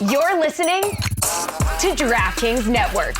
You're listening to DraftKings Network.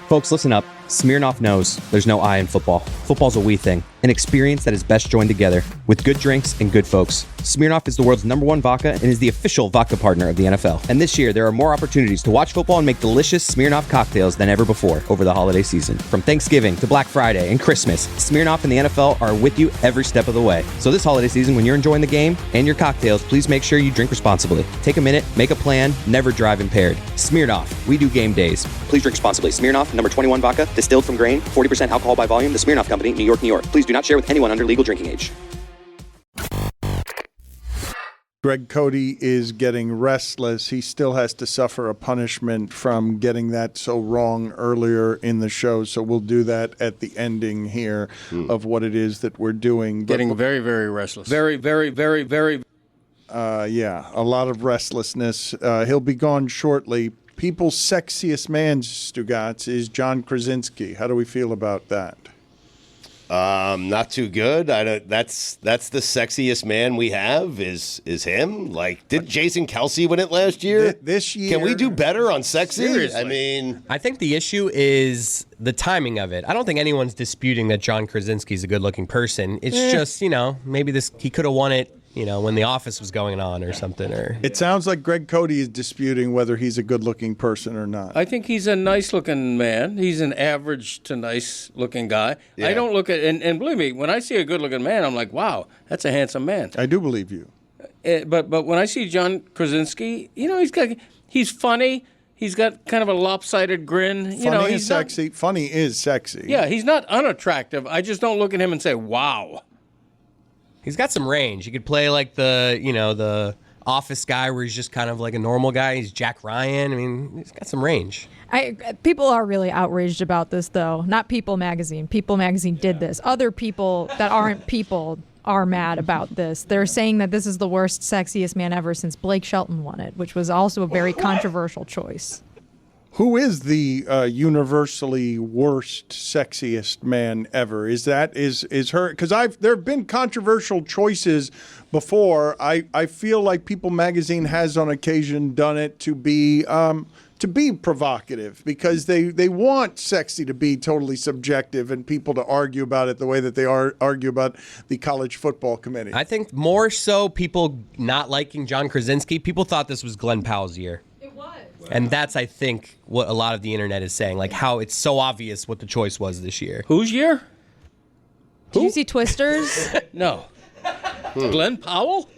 Folks, listen up. Smirnoff knows there's no I in football. Football's a we thing, an experience that is best joined together with good drinks and good folks. Smirnoff is the world's #1 vodka and is the official vodka partner of the NFL. And this year, there are more opportunities to watch football and make delicious Smirnoff cocktails than ever before over the holiday season. From Thanksgiving to Black Friday and Christmas, Smirnoff and the NFL are with you every step of the way. So this holiday season, when you're enjoying the game and your cocktails, please make sure you drink responsibly. Take a minute, make a plan, never drive impaired. Smirnoff, we do game days. Please drink responsibly. Smirnoff, #21 vodka, distilled from grain, 40% alcohol by volume. The Smirnoff Company, New York, New York. Please do not share with anyone under legal drinking age. Greg Cody is getting restless. He still has to suffer a punishment from getting that so wrong earlier in the show. So we'll do that at the ending here of what it is that we're doing. Getting very, very restless. Very. Yeah, a lot of restlessness. He'll be gone shortly. People's sexiest man, Stugotz, is John Krasinski. How do we feel about that? Not too good. That's the sexiest man we have is him. Like, did Jason Kelsey win it last year? This year. Can we do better on sexy? Seriously. I mean, I think the issue is the timing of it. I don't think anyone's disputing that John Krasinski's a good-looking person. It's just, maybe he could have won it, when The Office was going on or something. Or It sounds like Greg Cody is disputing whether he's a good-looking person or not. I think he's a nice-looking man. He's an average to nice-looking guy. Yeah. I don't look at and believe me, when I see a good-looking man, I'm like, wow, that's a handsome man. I do believe you. But when I see John Krasinski, he's funny. He's got kind of a lopsided grin. Funny he's is sexy. Funny is sexy. Yeah, he's not unattractive. I just don't look at him and say, wow. he's got some range. He could play like the Office guy where he's just kind of like a normal guy. He's Jack Ryan. I mean, he's got some range. People are really outraged about this, though. Not People Magazine. People Magazine did this. Other people that aren't people are mad about this. They're saying that this is the worst sexiest man ever since Blake Shelton won it, which was also a very controversial choice. Who is the universally worst, sexiest man ever? Is her? Because there have been controversial choices before. I feel like People Magazine has on occasion done it to be provocative because they want sexy to be totally subjective and people to argue about it the way that they argue about the college football committee. I think more so people not liking John Krasinski. People thought this was Glen Powell's year. And that's, I think, what a lot of the internet is saying, like how it's so obvious what the choice was this year. Whose year? Did you see Twisters? No. Glen Powell?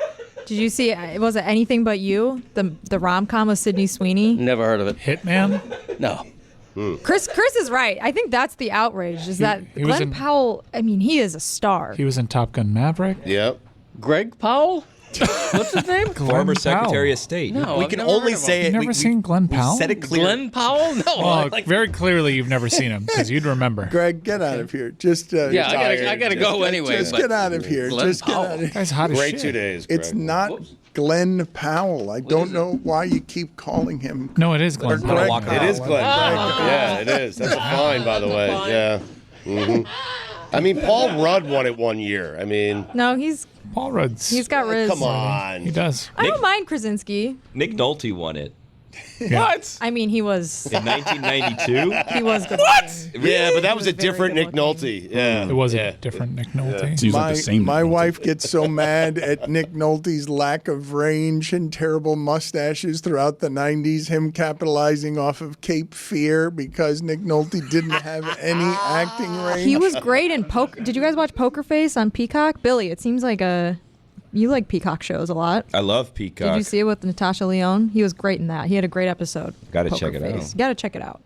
Did you see, was it Anything But You? The rom-com with Sydney Sweeney? Never heard of it. Hitman? No. Chris is right. I think that's the outrage, is that Glen Powell, he is a star. He was in Top Gun Maverick. yep. Greg Powell? What's his name? Former Secretary of State. No, we I've can never only heard of say him. it. You've never seen Glen Powell? We said it clear. Glen Powell? No. Well, very clearly you've never seen him because you'd remember. Greg, get out of here. Just Yeah, I gotta go anyway. Just but get out of here. Glen Just get Powell. out of here. Guy's hot as Great shit. 2 days. Greg. It's not Glen Powell. I don't know why you keep calling him. No, it is Glen Greg Powell. Powell. It is Glenn. Yeah, it is. That's a fine, by the way. Yeah. Paul Rudd won it 1 year. No, he's Paul Rudd's. got Riz. Come on. He does. I don't mind Krasinski. Nick Nolte won it What? He was in 1992. he was good. What? Yeah, but that was a very different Nick good-looking. Nolte. Yeah. It was a different Nick Nolte. Seems like the same My Nick Nolte. wife gets so mad at Nick Nolte's lack of range and terrible mustaches throughout the 90s, him capitalizing off of Cape Fear because Nick Nolte didn't have any acting range. He was great in Poker. Did you guys watch Poker Face on Peacock? Billy, it seems like you like Peacock shows a lot. I love Peacock. Did you see it with Natasha Lyonne? He was great in that. He had a great episode. Gotta Poker check it Face. out. You gotta check it out.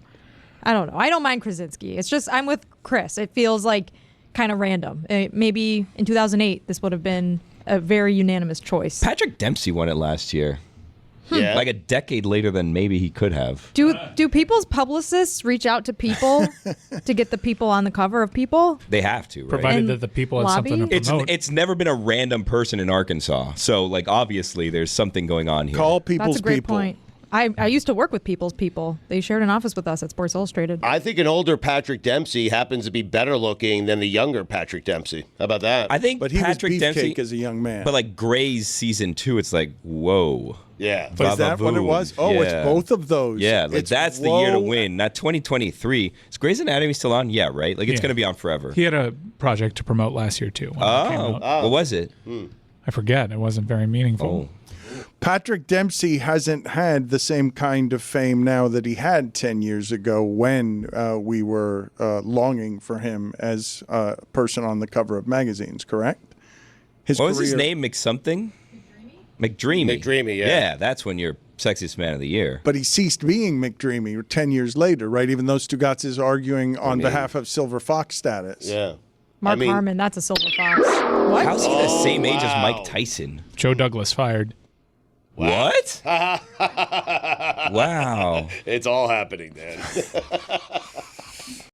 I don't know. I don't mind Krasinski. It's just I'm with Chris. It feels like kind of random. Maybe in 2008 this would have been a very unanimous choice. Patrick Dempsey won it last year. Yeah. Like a decade later than maybe he could have. Do people's publicists reach out to people to get the people on the cover of People? They have to, right? Provided And that the people had lobby? something to promote. It's never been a random person in Arkansas. So, like, obviously there's something going on here. Call people's That's a great people. point. I used to work with People's People. They shared an office with us at Sports Illustrated. I think an older Patrick Dempsey happens to be better looking than the younger Patrick Dempsey. How about that? I think But he Patrick was Dempsey beefcake as a young man. But like Grey's season 2, it's like, whoa. Yeah. Is that what it was? Oh, it's both of those. Yeah, like It's that's the year to whoa. win, not 2023. Is Grey's Anatomy still on? Yeah, right? Like, it's going to be on forever. He had a project to promote last year, too. When it came out. What was it? I forget. It wasn't very meaningful. Patrick Dempsey hasn't had the same kind of fame now that he had 10 years ago when we were longing for him as a person on the cover of magazines, correct? What was his name? McSomething? McDreamy. McDreamy, yeah. Yeah, that's when you're Sexiest Man of the Year. But he ceased being McDreamy 10 years later, right? Even though Stugotz is arguing on behalf of Silver Fox status. Yeah. Mark Harmon, that's a silver fox. What? How's he the same age as Mike Tyson? Joe Douglas fired. What? Wow. It's all happening, Dan.